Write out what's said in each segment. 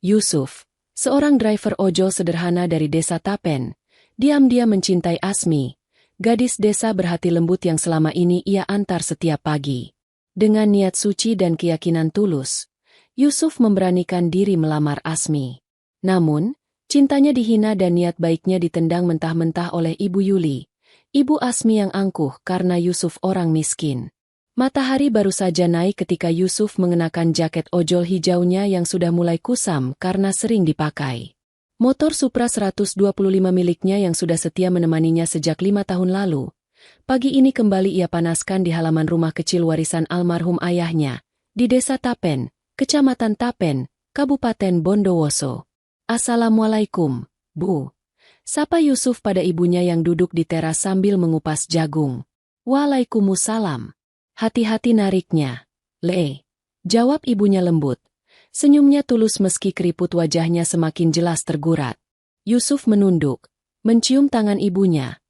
Yusuf, seorang driver ojol sederhana dari desa Tapen, diam-diam mencintai Asmi, gadis desa berhati lembut yang selama ini ia antar setiap pagi. Dengan niat suci dan keyakinan tulus, Yusuf memberanikan diri melamar Asmi. Namun, cintanya dihina dan niat baiknya ditendang mentah-mentah oleh Ibu Yuli, ibu Asmi yang angkuh karena Yusuf orang miskin. Matahari baru saja naik ketika Yusuf mengenakan jaket ojol hijaunya yang sudah mulai kusam karena sering dipakai. Motor Supra 125 miliknya yang sudah setia menemaninya sejak 5 tahun lalu, pagi ini kembali ia panaskan di halaman rumah kecil warisan almarhum ayahnya, di Desa Tapen, Kecamatan Tapen, Kabupaten Bondowoso. "Assalamualaikum, Bu," sapa Yusuf pada ibunya yang duduk di teras sambil mengupas jagung. "Waalaikumsalam. Hati-hati nariknya, Le," jawab ibunya lembut. Senyumnya tulus meski keriput wajahnya semakin jelas tergurat. Yusuf menunduk, mencium tangan ibunya,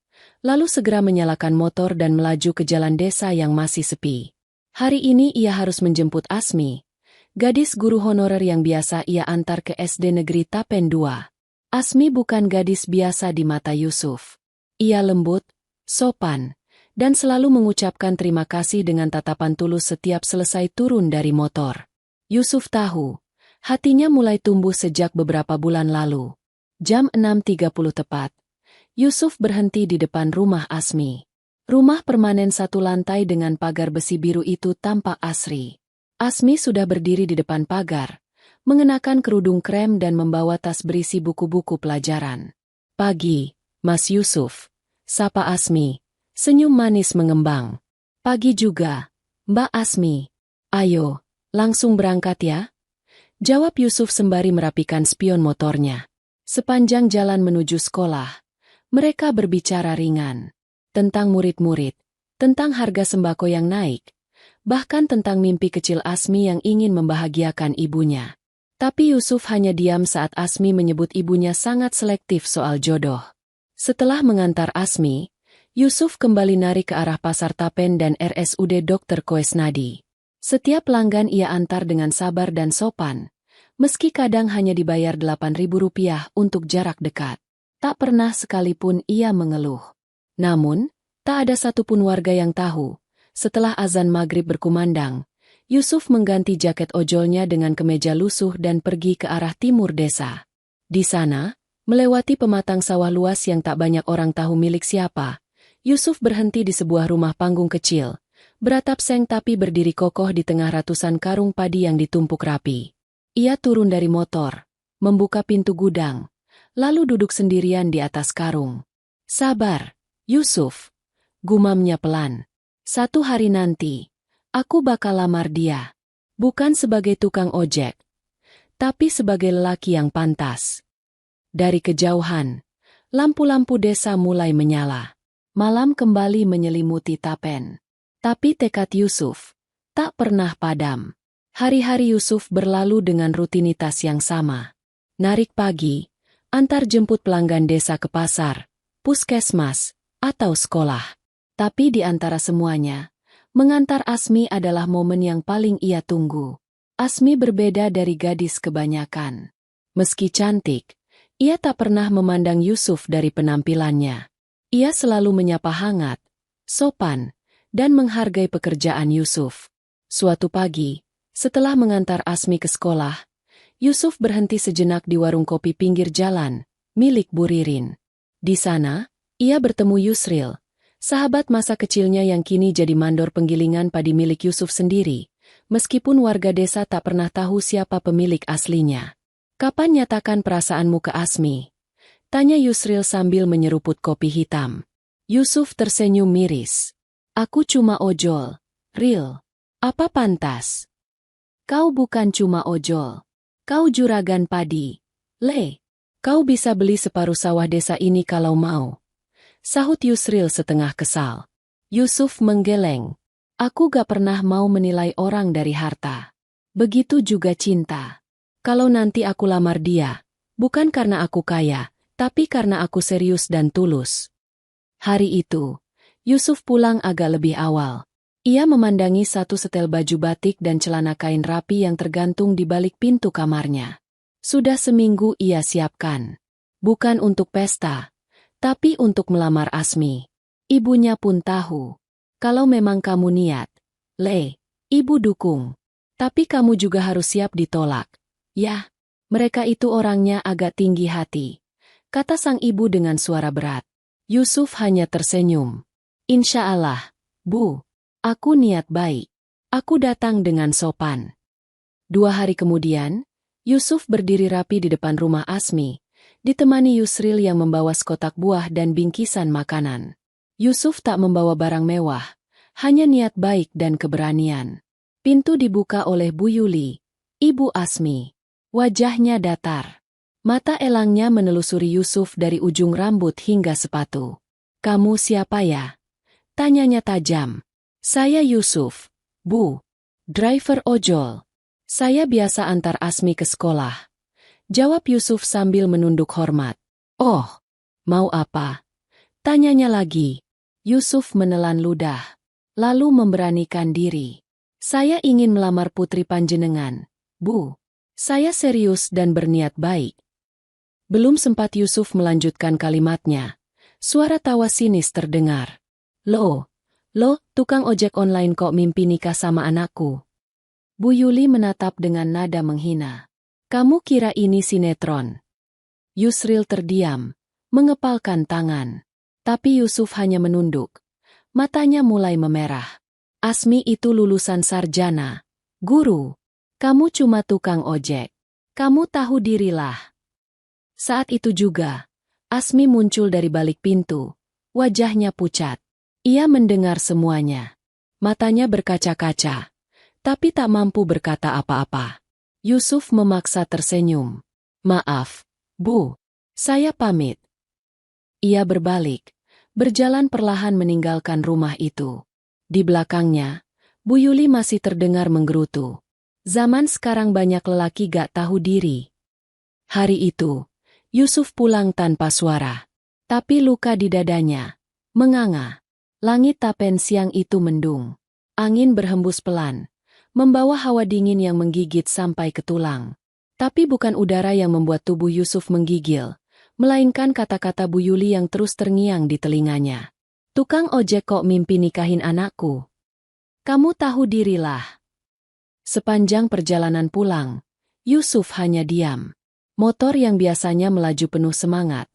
lalu segera menyalakan motor dan melaju ke jalan desa yang masih sepi. Hari ini ia harus menjemput Asmi, gadis guru honorer yang biasa ia antar ke SD Negeri Tapen II. Asmi bukan gadis biasa di mata Yusuf. Ia lembut, sopan, dan selalu mengucapkan terima kasih dengan tatapan tulus setiap selesai turun dari motor. Yusuf tahu, hatinya mulai tumbuh sejak beberapa bulan lalu. Jam 6.30 tepat, Yusuf berhenti di depan rumah Asmi. Rumah permanen satu lantai dengan pagar besi biru itu tampak asri. Asmi sudah berdiri di depan pagar, mengenakan kerudung krem dan membawa tas berisi buku-buku pelajaran. "Pagi, Mas Yusuf," sapa Asmi. Senyum manis mengembang. "Pagi juga, Mbak Asmi. Ayo, langsung berangkat ya?" jawab Yusuf sembari merapikan spion motornya. Sepanjang jalan menuju sekolah, mereka berbicara ringan. Tentang murid-murid, tentang harga sembako yang naik, bahkan tentang mimpi kecil Asmi yang ingin membahagiakan ibunya. Tapi Yusuf hanya diam saat Asmi menyebut ibunya sangat selektif soal jodoh. Setelah mengantar Asmi, Yusuf kembali narik ke arah Pasar Tapen dan RSUD Dr. Koesnadi. Setiap pelanggan ia antar dengan sabar dan sopan, meski kadang hanya dibayar Rp8.000 untuk jarak dekat. Tak pernah sekalipun ia mengeluh. Namun, tak ada satupun warga yang tahu, setelah azan maghrib berkumandang, Yusuf mengganti jaket ojolnya dengan kemeja lusuh dan pergi ke arah timur desa. Di sana, melewati pematang sawah luas yang tak banyak orang tahu milik siapa, Yusuf berhenti di sebuah rumah panggung kecil, beratap seng tapi berdiri kokoh di tengah ratusan karung padi yang ditumpuk rapi. Ia turun dari motor, membuka pintu gudang, lalu duduk sendirian di atas karung. "Sabar, Yusuf," gumamnya pelan. "Satu hari nanti, aku bakal lamar dia. Bukan sebagai tukang ojek, tapi sebagai lelaki yang pantas." Dari kejauhan, lampu-lampu desa mulai menyala. Malam kembali menyelimuti Tapen. Tapi tekad Yusuf tak pernah padam. Hari-hari Yusuf berlalu dengan rutinitas yang sama. Narik pagi, antar jemput pelanggan desa ke pasar, puskesmas, atau sekolah. Tapi di antara semuanya, mengantar Asmi adalah momen yang paling ia tunggu. Asmi berbeda dari gadis kebanyakan. Meski cantik, ia tak pernah memandang Yusuf dari penampilannya. Ia selalu menyapa hangat, sopan, dan menghargai pekerjaan Yusuf. Suatu pagi, setelah mengantar Asmi ke sekolah, Yusuf berhenti sejenak di warung kopi pinggir jalan, milik Bu Ririn. Di sana, ia bertemu Yusril, sahabat masa kecilnya yang kini jadi mandor penggilingan padi milik Yusuf sendiri, meskipun warga desa tak pernah tahu siapa pemilik aslinya. "Kapan nyatakan perasaanmu ke Asmi?" tanya Yusril sambil menyeruput kopi hitam. Yusuf tersenyum miris. "Aku cuma ojol, Ril. Apa pantas? Kau bukan cuma ojol. Kau juragan padi. Le, kau bisa beli separuh sawah desa ini kalau mau," sahut Yusril setengah kesal. Yusuf menggeleng. "Aku gak pernah mau menilai orang dari harta. Begitu juga cinta. Kalau nanti aku lamar dia, bukan karena aku kaya, tapi karena aku serius dan tulus." Hari itu, Yusuf pulang agak lebih awal. Ia memandangi satu setel baju batik dan celana kain rapi yang tergantung di balik pintu kamarnya. Sudah seminggu ia siapkan. Bukan untuk pesta, tapi untuk melamar Asmi. Ibunya pun tahu. Kalau memang kamu niat, Le, ibu dukung. Tapi kamu juga harus siap ditolak. Ya, mereka itu orangnya agak tinggi hati, kata sang ibu dengan suara berat. Yusuf hanya tersenyum. Insya Allah, Bu. Aku niat baik. Aku datang dengan sopan. 2 hari kemudian, Yusuf berdiri rapi di depan rumah Asmi, ditemani Yusril yang membawa sekotak buah dan bingkisan makanan. Yusuf tak membawa barang mewah, hanya niat baik dan keberanian. Pintu dibuka oleh Bu Yuli, Ibu Asmi. Wajahnya datar. Mata elangnya menelusuri Yusuf dari ujung rambut hingga sepatu. Kamu siapa ya? Tanyanya tajam. Saya Yusuf, Bu. Driver ojol. Saya biasa antar Asmi ke sekolah. Jawab Yusuf sambil menunduk hormat. Oh, mau apa? Tanyanya lagi. Yusuf menelan ludah, lalu memberanikan diri. Saya ingin melamar putri panjenengan, Bu. Saya serius dan berniat baik. Belum sempat Yusuf melanjutkan kalimatnya, suara tawa sinis terdengar. Lo, tukang ojek online kok mimpi nikah sama anakku? Bu Yuli menatap dengan nada menghina. Kamu kira ini sinetron? Yusril terdiam, mengepalkan tangan. Tapi Yusuf hanya menunduk. Matanya mulai memerah. Asmi itu lulusan sarjana. Guru, kamu cuma tukang ojek. Kamu tahu dirilah. Saat itu juga, Asmi muncul dari balik pintu. Wajahnya pucat. Ia mendengar semuanya. Matanya berkaca-kaca, tapi tak mampu berkata apa-apa. Yusuf memaksa tersenyum. Maaf, Bu. Saya pamit. Ia berbalik, berjalan perlahan meninggalkan rumah itu. Di belakangnya, Bu Yuli masih terdengar menggerutu. Zaman sekarang banyak lelaki gak tahu diri. Hari itu, Yusuf pulang tanpa suara. Tapi luka di dadanya menganga. Langit Tapen siang itu mendung. Angin berhembus pelan, membawa hawa dingin yang menggigit sampai ke tulang. Tapi bukan udara yang membuat tubuh Yusuf menggigil, melainkan kata-kata Bu Yuli yang terus terngiang di telinganya. Tukang ojek kok mimpi nikahin anakku? Kamu tahu dirilah. Sepanjang perjalanan pulang, Yusuf hanya diam. Motor yang biasanya melaju penuh semangat,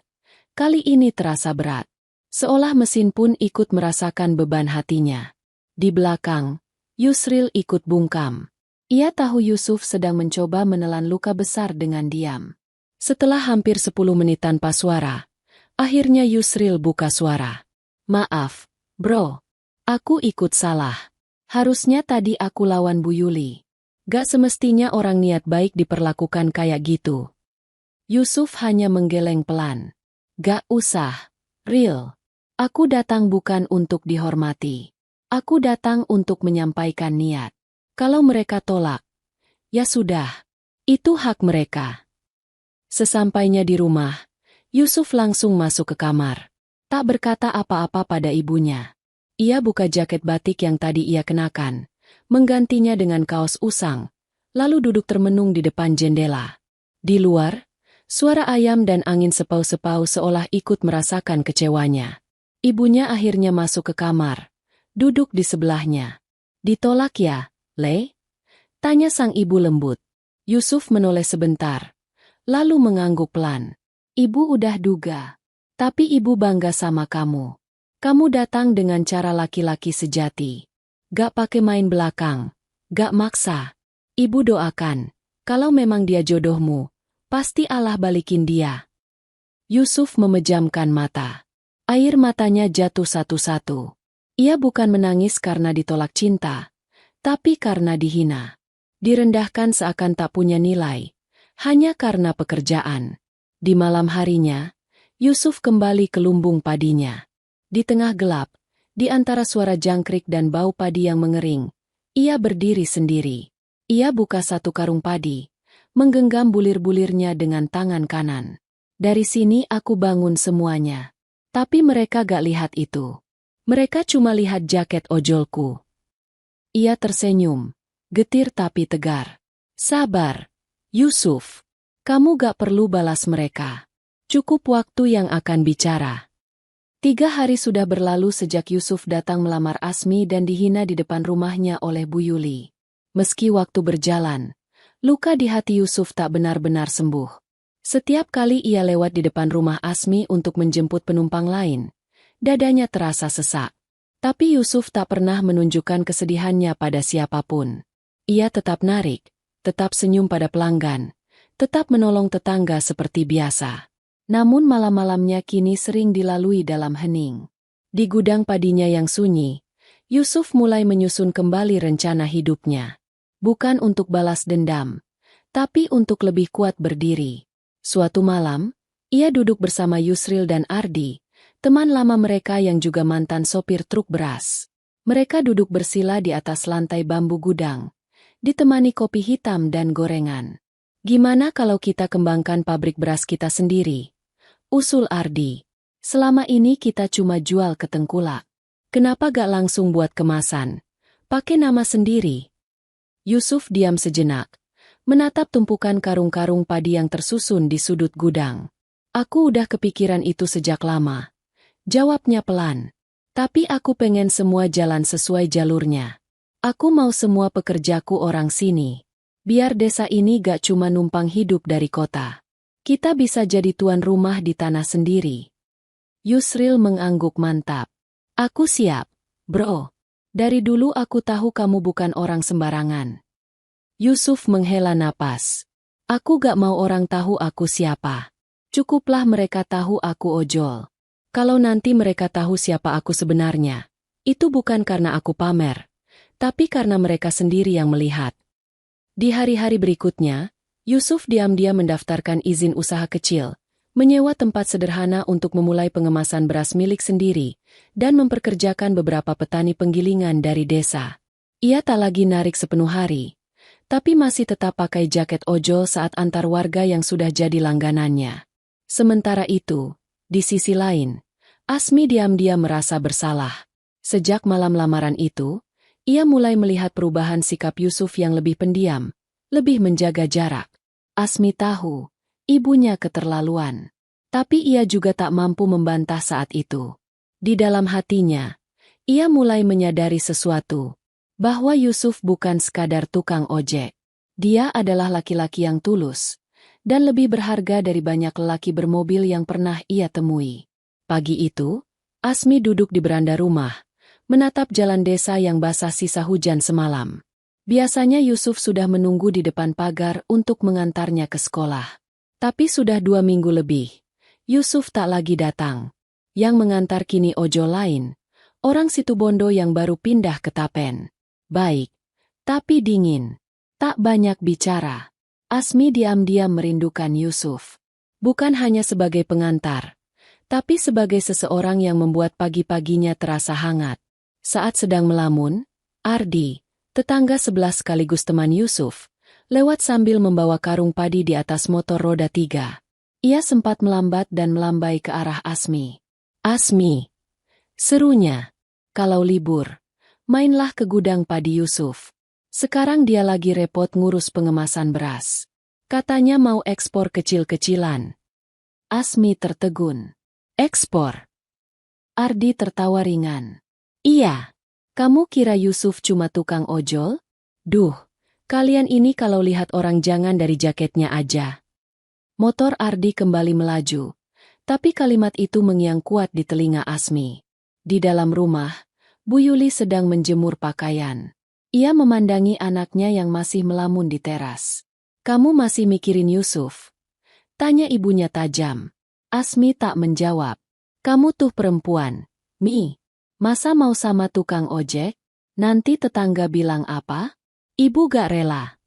kali ini terasa berat. Seolah mesin pun ikut merasakan beban hatinya. Di belakang, Yusril ikut bungkam. Ia tahu Yusuf sedang mencoba menelan luka besar dengan diam. Setelah hampir 10 menit tanpa suara, akhirnya Yusril buka suara. Maaf, bro. Aku ikut salah. Harusnya tadi aku lawan Bu Yuli. Gak semestinya orang niat baik diperlakukan kayak gitu. Yusuf hanya menggeleng pelan. Gak usah, Ril. Aku datang bukan untuk dihormati. Aku datang untuk menyampaikan niat. Kalau mereka tolak, ya sudah. Itu hak mereka. Sesampainya di rumah, Yusuf langsung masuk ke kamar. Tak berkata apa-apa pada ibunya. Ia buka jaket batik yang tadi ia kenakan, menggantinya dengan kaos usang, lalu duduk termenung di depan jendela. Di luar, suara ayam dan angin sepau-sepau seolah ikut merasakan kecewanya. Ibunya akhirnya masuk ke kamar, duduk di sebelahnya. Ditolak ya, Le? Tanya sang ibu lembut. Yusuf menoleh sebentar, lalu mengangguk pelan. Ibu udah duga. Tapi ibu bangga sama kamu. Kamu datang dengan cara laki-laki sejati. Gak pakai main belakang, gak maksa. Ibu doakan, kalau memang dia jodohmu, pasti Allah balikin dia. Yusuf memejamkan mata. Air matanya jatuh satu-satu. Ia bukan menangis karena ditolak cinta, tapi karena dihina. Direndahkan seakan tak punya nilai, hanya karena pekerjaan. Di malam harinya, Yusuf kembali ke lumbung padinya. Di tengah gelap, di antara suara jangkrik dan bau padi yang mengering, ia berdiri sendiri. Ia buka satu karung padi, menggenggam bulir-bulirnya dengan tangan kanan. Dari sini aku bangun semuanya. Tapi mereka gak lihat itu. Mereka cuma lihat jaket ojolku. Ia tersenyum, getir tapi tegar. Sabar, Yusuf. Kamu gak perlu balas mereka. Cukup waktu yang akan bicara. 3 hari sudah berlalu sejak Yusuf datang melamar Asmi dan dihina di depan rumahnya oleh Bu Yuli. Meski waktu berjalan, luka di hati Yusuf tak benar-benar sembuh. Setiap kali ia lewat di depan rumah Asmi untuk menjemput penumpang lain, dadanya terasa sesak. Tapi Yusuf tak pernah menunjukkan kesedihannya pada siapapun. Ia tetap narik, tetap senyum pada pelanggan, tetap menolong tetangga seperti biasa. Namun malam-malamnya kini sering dilalui dalam hening. Di gudang padinya yang sunyi, Yusuf mulai menyusun kembali rencana hidupnya. Bukan untuk balas dendam, tapi untuk lebih kuat berdiri. Suatu malam, ia duduk bersama Yusril dan Ardi, teman lama mereka yang juga mantan sopir truk beras. Mereka duduk bersila di atas lantai bambu gudang, ditemani kopi hitam dan gorengan. Gimana kalau kita kembangkan pabrik beras kita sendiri? Usul Ardi. Selama ini kita cuma jual ke tengkulak. Kenapa gak langsung buat kemasan? Pakai nama sendiri. Yusuf diam sejenak, menatap tumpukan karung-karung padi yang tersusun di sudut gudang. Aku udah kepikiran itu sejak lama. Jawabnya pelan. Tapi aku pengen semua jalan sesuai jalurnya. Aku mau semua pekerjaku orang sini. Biar desa ini gak cuma numpang hidup dari kota. Kita bisa jadi tuan rumah di tanah sendiri. Yusril mengangguk mantap. Aku siap, bro. Dari dulu aku tahu kamu bukan orang sembarangan. Yusuf menghela napas. Aku gak mau orang tahu aku siapa. Cukuplah mereka tahu aku ojol. Kalau nanti mereka tahu siapa aku sebenarnya, itu bukan karena aku pamer, tapi karena mereka sendiri yang melihat. Di hari-hari berikutnya, Yusuf diam-diam mendaftarkan izin usaha kecil, menyewa tempat sederhana untuk memulai pengemasan beras milik sendiri, dan memperkerjakan beberapa petani penggilingan dari desa. Ia tak lagi narik sepenuh hari, tapi masih tetap pakai jaket ojol saat antar warga yang sudah jadi langganannya. Sementara itu, di sisi lain, Asmi diam-diam merasa bersalah. Sejak malam lamaran itu, ia mulai melihat perubahan sikap Yusuf yang lebih pendiam, lebih menjaga jarak. Asmi tahu, ibunya keterlaluan. Tapi ia juga tak mampu membantah saat itu. Di dalam hatinya, ia mulai menyadari sesuatu. Bahwa Yusuf bukan sekadar tukang ojek. Dia adalah laki-laki yang tulus. Dan lebih berharga dari banyak lelaki bermobil yang pernah ia temui. Pagi itu, Asmi duduk di beranda rumah, menatap jalan desa yang basah sisa hujan semalam. Biasanya Yusuf sudah menunggu di depan pagar untuk mengantarnya ke sekolah. Tapi sudah 2 minggu lebih, Yusuf tak lagi datang. Yang mengantar kini ojol lain, orang Situbondo yang baru pindah ke Tapen. Baik, tapi dingin. Tak banyak bicara. Asmi diam-diam merindukan Yusuf. Bukan hanya sebagai pengantar, tapi sebagai seseorang yang membuat pagi-paginya terasa hangat. Saat sedang melamun, Ardi, tetangga sebelah sekaligus teman Yusuf, lewat sambil membawa karung padi di atas motor roda 3. Ia sempat melambat dan melambai ke arah Asmi. Asmi, serunya, kalau libur, mainlah ke gudang padi Yusuf. Sekarang dia lagi repot ngurus pengemasan beras. Katanya mau ekspor kecil-kecilan. Asmi tertegun. Ekspor? Ardi tertawa ringan. Iya. Kamu kira Yusuf cuma tukang ojol? Duh, kalian ini kalau lihat orang jangan dari jaketnya aja. Motor Ardi kembali melaju, tapi kalimat itu mengiang kuat di telinga Asmi. Di dalam rumah, Bu Yuli sedang menjemur pakaian. Ia memandangi anaknya yang masih melamun di teras. Kamu masih mikirin Yusuf? Tanya ibunya tajam. Asmi tak menjawab. Kamu tuh perempuan, Mi. Masa mau sama tukang ojek? Nanti tetangga bilang apa? Ibu gak rela.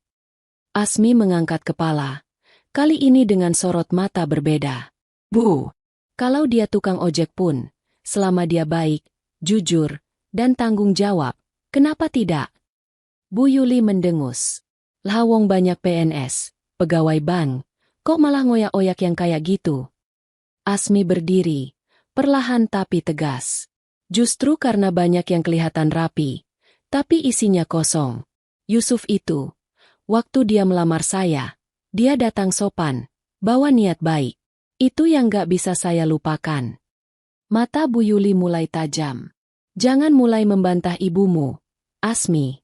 Asmi mengangkat kepala. Kali ini dengan sorot mata berbeda. Bu, kalau dia tukang ojek pun, selama dia baik, jujur, dan tanggung jawab, kenapa tidak? Bu Yuli mendengus. Lah wong banyak PNS, pegawai bank, kok malah ngoyak-oyak yang kayak gitu? Asmi berdiri, perlahan tapi tegas. Justru karena banyak yang kelihatan rapi, tapi isinya kosong. Yusuf itu, waktu dia melamar saya, dia datang sopan, bawa niat baik. Itu yang gak bisa saya lupakan. Mata Bu Yuli mulai tajam. Jangan mulai membantah ibumu, Asmi.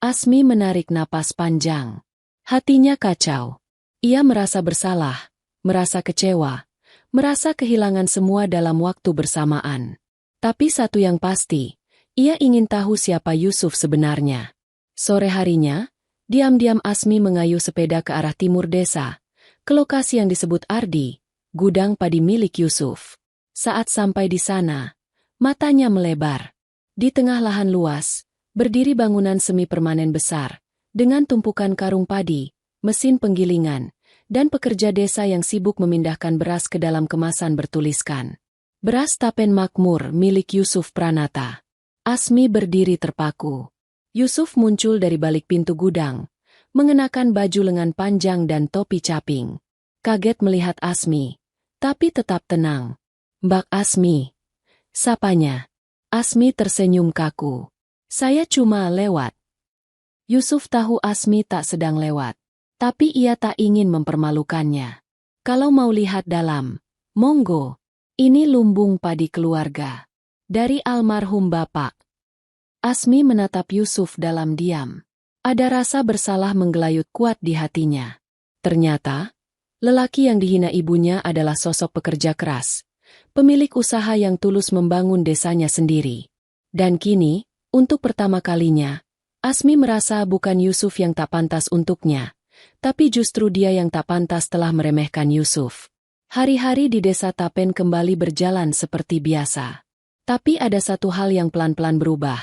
Asmi menarik napas panjang. Hatinya kacau. Ia merasa bersalah, merasa kecewa, merasa kehilangan semua dalam waktu bersamaan. Tapi satu yang pasti, ia ingin tahu siapa Yusuf sebenarnya. Sore harinya, diam-diam Asmi mengayuh sepeda ke arah timur desa, ke lokasi yang disebut Ardi, gudang padi milik Yusuf. Saat sampai di sana, matanya melebar. Di tengah lahan luas, berdiri bangunan semi permanen besar, dengan tumpukan karung padi, mesin penggilingan, dan pekerja desa yang sibuk memindahkan beras ke dalam kemasan bertuliskan Beras Tapen Makmur milik Yusuf Pranata. Asmi berdiri terpaku. Yusuf muncul dari balik pintu gudang, mengenakan baju lengan panjang dan topi caping. Kaget melihat Asmi, tapi tetap tenang. "Mbak Asmi," sapanya. Asmi tersenyum kaku. "Saya cuma lewat." Yusuf tahu Asmi tak sedang lewat, tapi ia tak ingin mempermalukannya. "Kalau mau lihat dalam, monggo. Ini lumbung padi keluarga. Dari almarhum Bapak." Asmi menatap Yusuf dalam diam. Ada rasa bersalah menggelayut kuat di hatinya. Ternyata, lelaki yang dihina ibunya adalah sosok pekerja keras, pemilik usaha yang tulus membangun desanya sendiri. Dan kini, untuk pertama kalinya, Asmi merasa bukan Yusuf yang tak pantas untuknya, tapi justru dia yang tak pantas telah meremehkan Yusuf. Hari-hari di desa Tapen kembali berjalan seperti biasa. Tapi ada satu hal yang pelan-pelan berubah.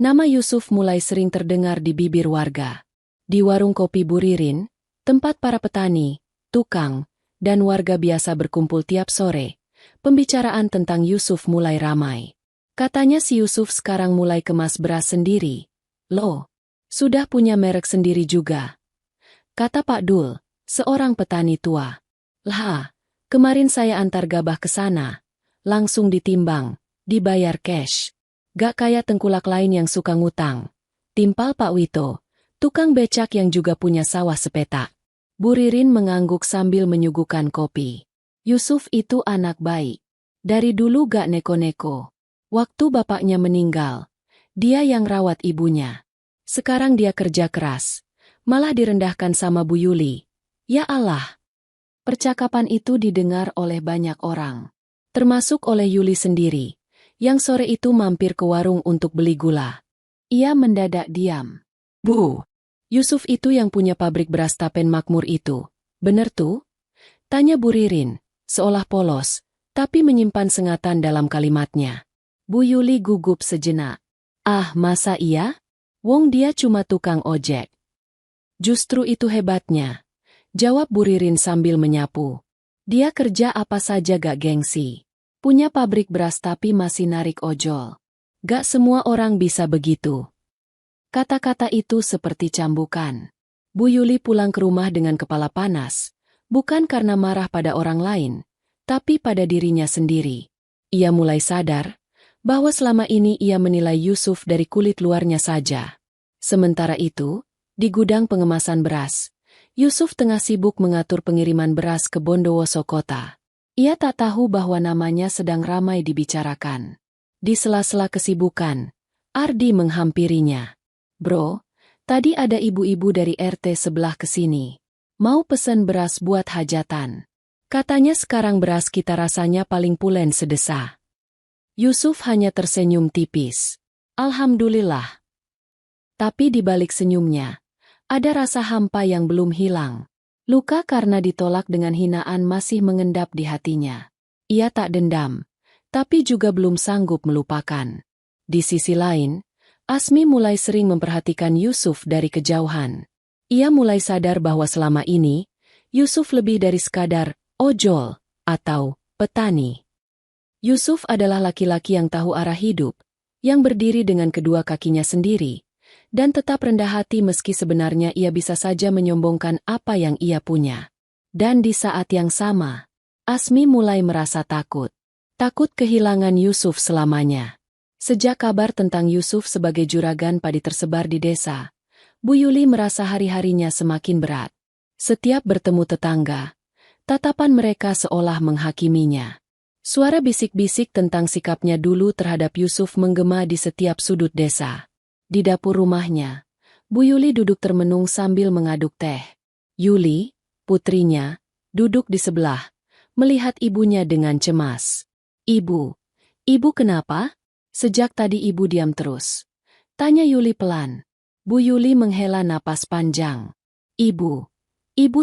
Nama Yusuf mulai sering terdengar di bibir warga. Di warung kopi Bu Ririn, tempat para petani, tukang, dan warga biasa berkumpul tiap sore, pembicaraan tentang Yusuf mulai ramai. Katanya si Yusuf sekarang mulai kemas beras sendiri. "Loh, sudah punya merek sendiri juga," kata Pak Dul, seorang petani tua. "Lah, kemarin saya antar gabah ke sana, langsung ditimbang, dibayar cash. Gak kayak tengkulak lain yang suka ngutang," timpal Pak Wito, tukang becak yang juga punya sawah sepetak. Bu Ririn mengangguk sambil menyuguhkan kopi. Yusuf itu anak baik. Dari dulu gak neko-neko. Waktu bapaknya meninggal, dia yang rawat ibunya. Sekarang dia kerja keras, malah direndahkan sama Bu Yuli. Ya Allah! Percakapan itu didengar oleh banyak orang, termasuk oleh Yuli sendiri, yang sore itu mampir ke warung untuk beli gula. Ia mendadak diam. "Bu, Yusuf itu yang punya pabrik beras Tapen Makmur itu, bener tuh?" tanya Bu Ririn, seolah polos, tapi menyimpan sengatan dalam kalimatnya. Bu Yuli gugup sejenak. "Ah, masa iya? Wong dia cuma tukang ojek." "Justru itu hebatnya," jawab Bu Ririn sambil menyapu. "Dia kerja apa saja gak gengsi. Punya pabrik beras tapi masih narik ojol. Gak semua orang bisa begitu." Kata-kata itu seperti cambukan. Bu Yuli pulang ke rumah dengan kepala panas, bukan karena marah pada orang lain, tapi pada dirinya sendiri. Ia mulai sadar bahwa selama ini ia menilai Yusuf dari kulit luarnya saja. Sementara itu, di gudang pengemasan beras, Yusuf tengah sibuk mengatur pengiriman beras ke Bondowoso kota. Ia tak tahu bahwa namanya sedang ramai dibicarakan. Di sela-sela kesibukan, Ardi menghampirinya. "Bro, tadi ada ibu-ibu dari RT sebelah kesini. Mau pesen beras buat hajatan. Katanya sekarang beras kita rasanya paling pulen sedesa." Yusuf hanya tersenyum tipis. Alhamdulillah. Tapi di balik senyumnya, ada rasa hampa yang belum hilang. Luka karena ditolak dengan hinaan masih mengendap di hatinya. Ia tak dendam, tapi juga belum sanggup melupakan. Di sisi lain, Asmi mulai sering memperhatikan Yusuf dari kejauhan. Ia mulai sadar bahwa selama ini, Yusuf lebih dari sekadar ojol atau petani. Yusuf adalah laki-laki yang tahu arah hidup, yang berdiri dengan kedua kakinya sendiri, dan tetap rendah hati meski sebenarnya ia bisa saja menyombongkan apa yang ia punya. Dan di saat yang sama, Asmi mulai merasa takut. Takut kehilangan Yusuf selamanya. Sejak kabar tentang Yusuf sebagai juragan padi tersebar di desa, Bu Yuli merasa hari-harinya semakin berat. Setiap bertemu tetangga, Tatapan mereka seolah menghakiminya. Suara bisik-bisik tentang sikapnya dulu terhadap Yusuf menggema di setiap sudut desa. Di dapur rumahnya, Bu Yuli duduk termenung sambil mengaduk teh. Yuli, putrinya, duduk di sebelah, melihat ibunya dengan cemas. Ibu kenapa? Sejak tadi ibu diam terus. Tanya Yuli pelan. Bu Yuli menghela napas panjang. Ibu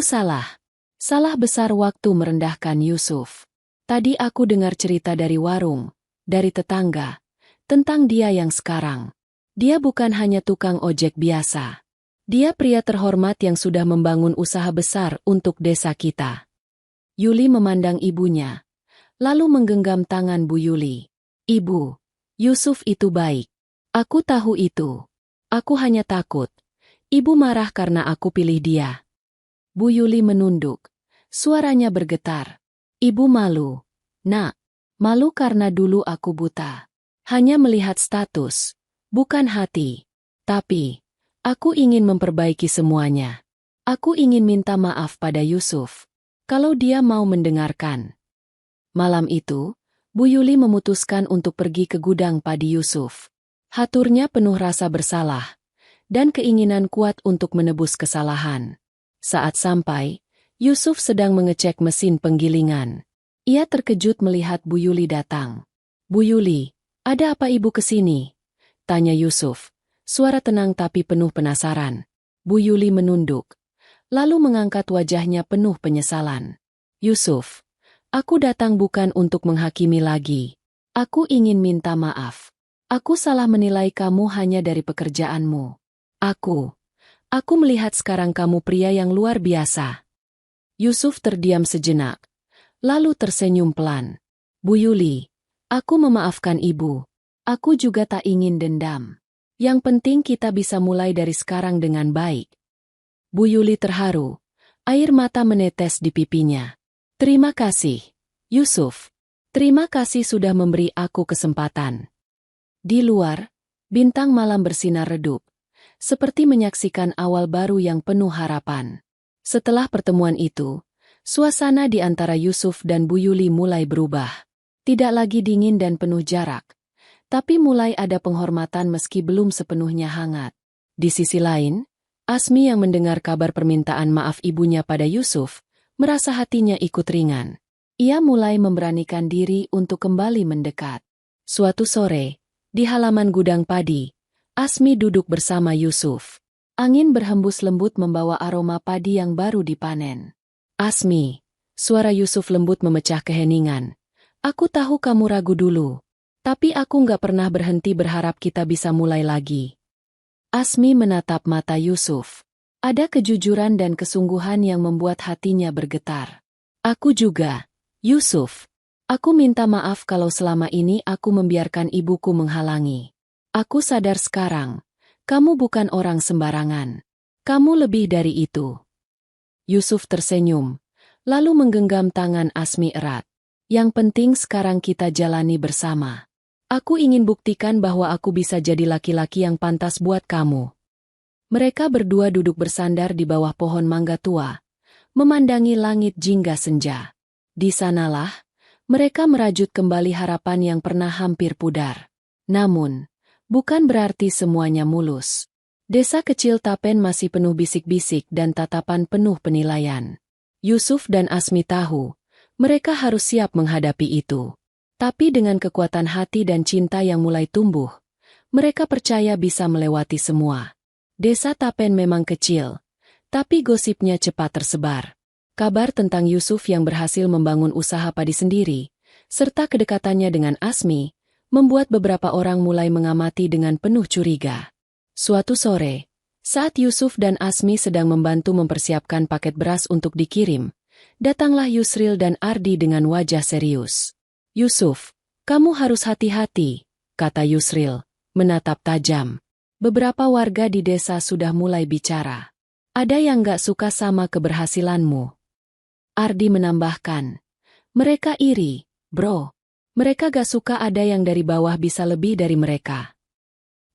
salah. Salah besar waktu merendahkan Yusuf. Tadi aku dengar cerita dari warung, dari tetangga, tentang dia yang sekarang. Dia bukan hanya tukang ojek biasa. Dia pria terhormat yang sudah membangun usaha besar untuk desa kita. Yuli memandang ibunya, lalu menggenggam tangan Bu Yuli. Ibu, Yusuf itu baik. Aku tahu itu. Aku hanya takut. Ibu marah karena aku pilih dia. Bu Yuli menunduk. Suaranya bergetar. Ibu malu. Nak, malu karena dulu aku buta. Hanya melihat status, bukan hati. Tapi, aku ingin memperbaiki semuanya. Aku ingin minta maaf pada Yusuf. Kalau dia mau mendengarkan. Malam itu, Bu Yuli memutuskan untuk pergi ke gudang padi Yusuf. Haturnya penuh rasa bersalah, dan keinginan kuat untuk menebus kesalahan. Saat sampai, Yusuf sedang mengecek mesin penggilingan. Ia terkejut melihat Bu Yuli datang. Bu Yuli, ada apa ibu kesini? Tanya Yusuf, suara tenang tapi penuh penasaran. Bu Yuli menunduk, lalu mengangkat wajahnya penuh penyesalan. Yusuf, aku datang bukan untuk menghakimi lagi. Aku ingin minta maaf. Aku salah menilai kamu hanya dari pekerjaanmu. Aku melihat sekarang kamu pria yang luar biasa. Yusuf terdiam sejenak, lalu tersenyum pelan. Bu Yuli, aku memaafkan ibu. Aku juga tak ingin dendam. Yang penting kita bisa mulai dari sekarang dengan baik. Bu Yuli terharu, air mata menetes di pipinya. Terima kasih, Yusuf. Terima kasih sudah memberi aku kesempatan. Di luar, bintang malam bersinar redup, seperti menyaksikan awal baru yang penuh harapan. Setelah pertemuan itu, suasana di antara Yusuf dan Bu Yuli mulai berubah. Tidak lagi dingin dan penuh jarak, tapi mulai ada penghormatan meski belum sepenuhnya hangat. Di sisi lain, Asmi yang mendengar kabar permintaan maaf ibunya pada Yusuf, merasa hatinya ikut ringan. Ia mulai memberanikan diri untuk kembali mendekat. Suatu sore, di halaman gudang padi, Asmi duduk bersama Yusuf. Angin berhembus lembut membawa aroma padi yang baru dipanen. Asmi, suara Yusuf lembut memecah keheningan. Aku tahu kamu ragu dulu. Tapi aku nggak pernah berhenti berharap kita bisa mulai lagi. Asmi menatap mata Yusuf. Ada kejujuran dan kesungguhan yang membuat hatinya bergetar. Aku juga, Yusuf. Aku minta maaf kalau selama ini aku membiarkan ibuku menghalangi. Aku sadar sekarang. Kamu bukan orang sembarangan. Kamu lebih dari itu. Yusuf tersenyum, lalu menggenggam tangan Asmi erat. Yang penting sekarang kita jalani bersama. Aku ingin buktikan bahwa aku bisa jadi laki-laki yang pantas buat kamu. Mereka berdua duduk bersandar di bawah pohon mangga tua, memandangi langit jingga senja. Di sanalah, mereka merajut kembali harapan yang pernah hampir pudar. Namun, bukan berarti semuanya mulus. Desa kecil Tapen masih penuh bisik-bisik dan tatapan penuh penilaian. Yusuf dan Asmi tahu, mereka harus siap menghadapi itu. Tapi dengan kekuatan hati dan cinta yang mulai tumbuh, mereka percaya bisa melewati semua. Desa Tapen memang kecil, tapi gosipnya cepat tersebar. Kabar tentang Yusuf yang berhasil membangun usaha padi sendiri, serta kedekatannya dengan Asmi, membuat beberapa orang mulai mengamati dengan penuh curiga. Suatu sore, saat Yusuf dan Asmi sedang membantu mempersiapkan paket beras untuk dikirim, datanglah Yusril dan Ardi dengan wajah serius. Yusuf, kamu harus hati-hati, kata Yusril, menatap tajam. Beberapa warga di desa sudah mulai bicara. Ada yang gak suka sama keberhasilanmu. Ardi menambahkan, mereka iri, bro. Mereka gak suka ada yang dari bawah bisa lebih dari mereka.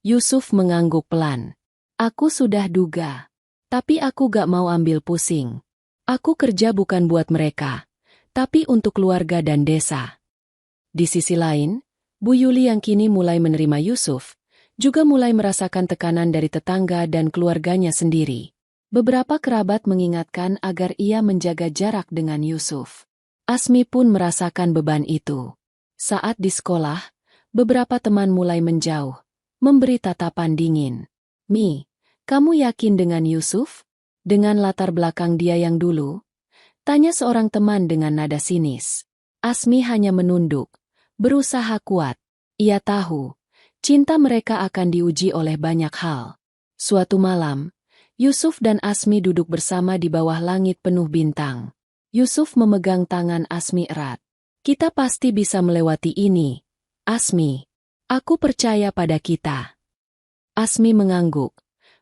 Yusuf mengangguk pelan. Aku sudah duga. Tapi aku gak mau ambil pusing. Aku kerja bukan buat mereka, tapi untuk keluarga dan desa. Di sisi lain, Bu Yuli yang kini mulai menerima Yusuf, juga mulai merasakan tekanan dari tetangga dan keluarganya sendiri. Beberapa kerabat mengingatkan agar ia menjaga jarak dengan Yusuf. Asmi pun merasakan beban itu. Saat di sekolah, beberapa teman mulai menjauh, memberi tatapan dingin. Mi, kamu yakin dengan Yusuf? Dengan latar belakang dia yang dulu? Tanya seorang teman dengan nada sinis. Asmi hanya menunduk, berusaha kuat. Ia tahu, cinta mereka akan diuji oleh banyak hal. Suatu malam, Yusuf dan Asmi duduk bersama di bawah langit penuh bintang. Yusuf memegang tangan Asmi erat. Kita pasti bisa melewati ini, Asmi. Aku percaya pada kita. Asmi mengangguk,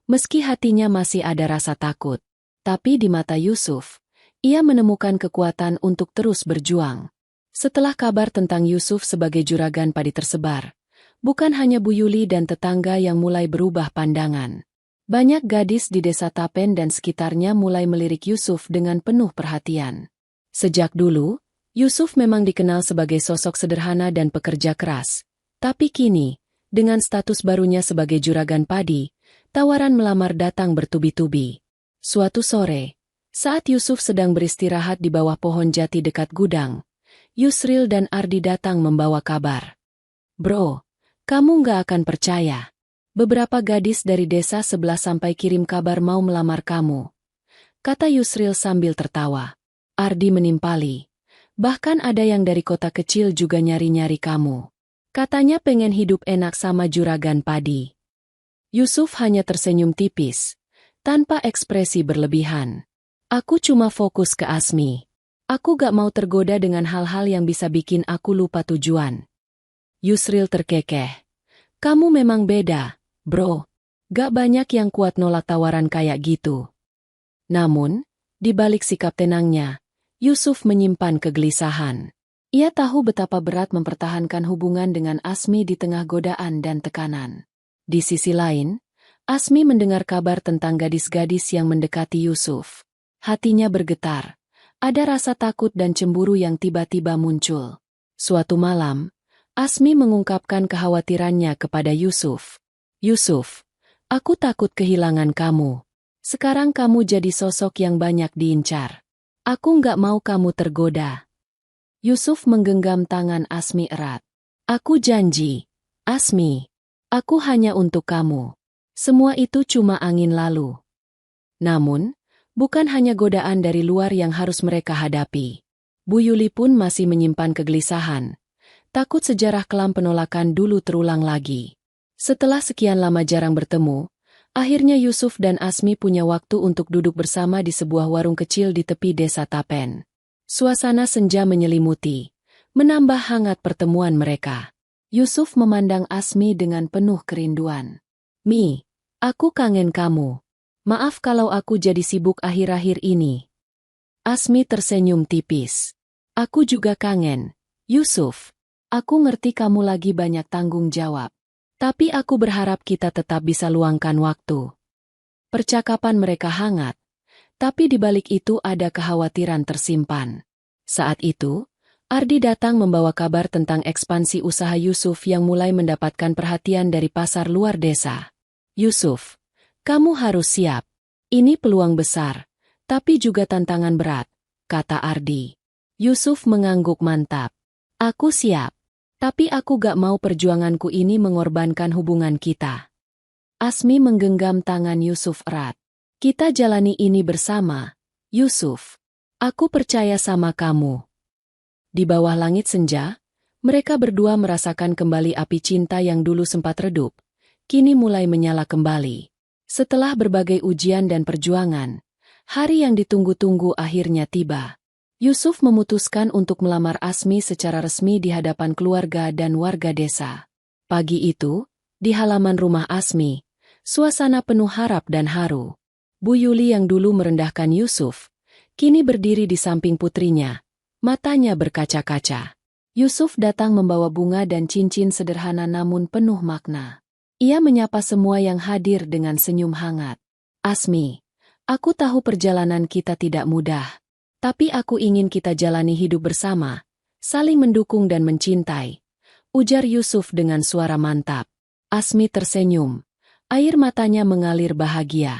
meski hatinya masih ada rasa takut. Tapi di mata Yusuf, ia menemukan kekuatan untuk terus berjuang. Setelah kabar tentang Yusuf sebagai juragan padi tersebar, bukan hanya Bu Yuli dan tetangga yang mulai berubah pandangan. Banyak gadis di desa Tapen dan sekitarnya mulai melirik Yusuf dengan penuh perhatian. Sejak dulu, Yusuf memang dikenal sebagai sosok sederhana dan pekerja keras. Tapi kini, dengan status barunya sebagai juragan padi, tawaran melamar datang bertubi-tubi. Suatu sore, saat Yusuf sedang beristirahat di bawah pohon jati dekat gudang, Yusril dan Ardi datang membawa kabar. Bro, kamu nggak akan percaya. Beberapa gadis dari desa sebelah sampai kirim kabar mau melamar kamu, kata Yusril sambil tertawa. Ardi menimpali. Bahkan ada yang dari kota kecil juga nyari-nyari kamu. Katanya pengen hidup enak sama juragan padi. Yusuf hanya tersenyum tipis, tanpa ekspresi berlebihan. Aku cuma fokus ke Asmi. Aku gak mau tergoda dengan hal-hal yang bisa bikin aku lupa tujuan. Yusril terkekeh. Kamu memang beda. Bro, gak banyak yang kuat nolak tawaran kayak gitu. Namun, di balik sikap tenangnya, Yusuf menyimpan kegelisahan. Ia tahu betapa berat mempertahankan hubungan dengan Asmi di tengah godaan dan tekanan. Di sisi lain, Asmi mendengar kabar tentang gadis-gadis yang mendekati Yusuf. Hatinya bergetar. Ada rasa takut dan cemburu yang tiba-tiba muncul. Suatu malam, Asmi mengungkapkan kekhawatirannya kepada Yusuf. Yusuf, aku takut kehilangan kamu. Sekarang kamu jadi sosok yang banyak diincar. Aku nggak mau kamu tergoda. Yusuf menggenggam tangan Asmi erat. Aku janji, Asmi, aku hanya untuk kamu. Semua itu cuma angin lalu. Namun, bukan hanya godaan dari luar yang harus mereka hadapi. Bu Yuli pun masih menyimpan kegelisahan. Takut sejarah kelam penolakan dulu terulang lagi. Setelah sekian lama jarang bertemu, akhirnya Yusuf dan Asmi punya waktu untuk duduk bersama di sebuah warung kecil di tepi desa Tapen. Suasana senja menyelimuti, menambah hangat pertemuan mereka. Yusuf memandang Asmi dengan penuh kerinduan. Mi, aku kangen kamu. Maaf kalau aku jadi sibuk akhir-akhir ini. Asmi tersenyum tipis. Aku juga kangen, Yusuf. Aku ngerti kamu lagi banyak tanggung jawab. Tapi aku berharap kita tetap bisa luangkan waktu. Percakapan mereka hangat, tapi di balik itu ada kekhawatiran tersimpan. Saat itu, Ardi datang membawa kabar tentang ekspansi usaha Yusuf yang mulai mendapatkan perhatian dari pasar luar desa. Yusuf, kamu harus siap. Ini peluang besar, tapi juga tantangan berat, kata Ardi. Yusuf mengangguk mantap. Aku siap. Tapi aku gak mau perjuanganku ini mengorbankan hubungan kita. Asmi menggenggam tangan Yusuf erat. Kita jalani ini bersama, Yusuf. Aku percaya sama kamu. Di bawah langit senja, mereka berdua merasakan kembali api cinta yang dulu sempat redup, kini mulai menyala kembali. Setelah berbagai ujian dan perjuangan, hari yang ditunggu-tunggu akhirnya tiba. Yusuf memutuskan untuk melamar Asmi secara resmi di hadapan keluarga dan warga desa. Pagi itu, di halaman rumah Asmi, suasana penuh harap dan haru. Bu Yuli yang dulu merendahkan Yusuf, kini berdiri di samping putrinya, matanya berkaca-kaca. Yusuf datang membawa bunga dan cincin sederhana namun penuh makna. Ia menyapa semua yang hadir dengan senyum hangat. Asmi, Aku tahu perjalanan kita tidak mudah. Tapi aku ingin kita jalani hidup bersama, saling mendukung dan mencintai, ujar Yusuf dengan suara mantap. Asmi tersenyum. Air matanya mengalir bahagia.